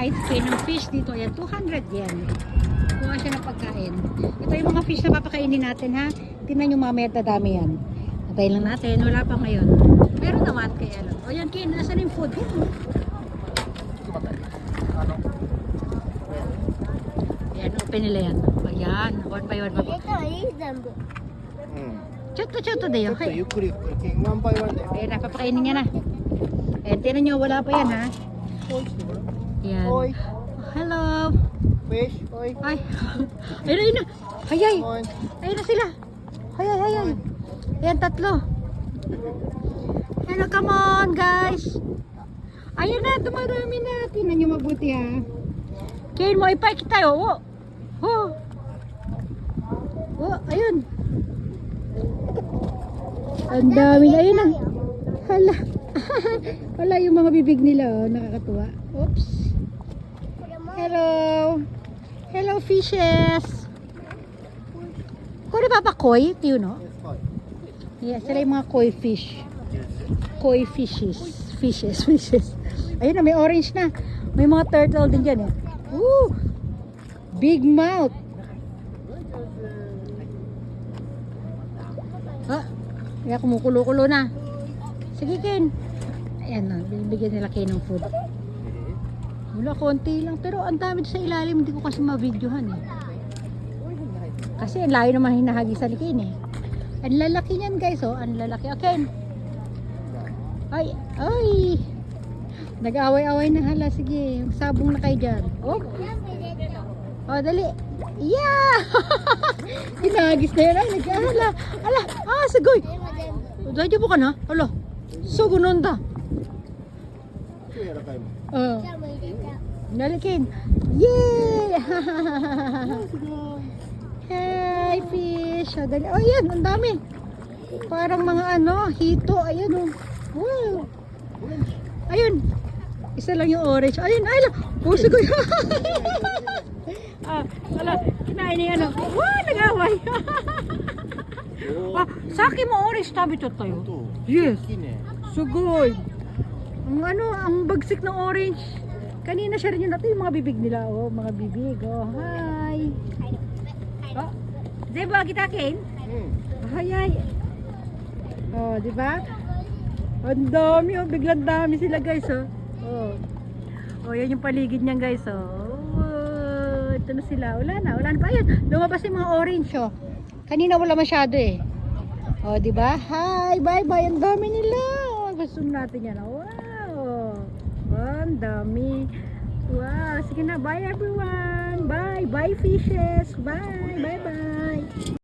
kahit kain ng fish dito. Ayan, 200 yen. Kuha siya ng pagkain. Ito yung mga fish na papakainin natin ha. Tingnan nyo mamaya dadami yan. Natay lang natin. Wala pa ngayon. Pero naman kaya lang. O yan, Ken, nasan yung food? Ayan, open nila yan. Ayan, one by one. Choto de ちょ yo. っとゆっくりゆっくりワンバイワンで Ayan, napapakainin niya na. Ayan, tinan nyo, wala pa yan ha. おいしてごらん Ayan. おい Hello. フィッシュおい Ay. Ayun na, ayun na. Hayay. おい Ayun na sila. Hayay, hayay. Ayan, tatlo. Hello, come on, guys. Ayan na, tumarami na. Tingnan nyo mabuti ha. Kain mo, ipike tayo. Oh. Oh. Oh, ayun. Ang dami na. Ayun na. Hala. Wala yung mga bibig nila, oh. Nakakatuwa. Oops. Hello. Hello, fishes. Kore papa koi, do you know? Yeah, sila yung mga koi fish. Koi fishes. Fishes. Ayun na, may orange na. May mga turtle din dyan eh. Woo! Big mouth. Ah, kaya kumukulo-kulo na. Sige, Ken. Ayan na, binibigyan nila kayo ng food. Wala, konti lang. Pero ang dami sa ilalim, hindi ko kasi ma-videohan eh. Kasi ang layo naman hinahagisan ni Ken eh. Ang lalaki niyan guys, oh. Ang lalaki. Okay. Ay, ay. Nag-away-away na hala. Sige, sabong na kayo dyan. Oh. Oh, dali. Yeah! Hinagis na yan. Ay, nag-ahala. Ala, sagoy. Dahil mo ka na? Ala, sugunonda. 柔らかいもん Oh. Nalikin. Yay! Hi, fish. Oh, dali. Oh, yan. Ang dami. Parang mga hito. Ayan, oh. Wow. Ayun. Isa lang yung orange. Ayun, ay lang. Oh, sige. Wala. Kinain niya, wow, nag-away. Sa akin mo orange tabi to tayo. Yes. 大きいね Sugoy. Ang bagsik ng orange. Kanina siya rin yung natin yung mga bibig nila. Oh, mga bibig. Oh, hi. Oh, diba kita, Ken? うん Hayay. Oh, di ba? Ang dami, oh. Biglang dami sila, guys, oh. Oh. Oh, yan yung paligid niyan, guys, oh. Oh, ito na sila. Wala na pa. Ayun, lumabas yung mga orange, oh. Kanina wala masyado, eh. Oh, di ba? Hi, bye-bye. Ang dami nila. Oh, gusto natin yan. Wow. Oh, ang dami. Wow. Sige na, bye everyone. Bye. Bye, fishes. Bye. Bye-bye.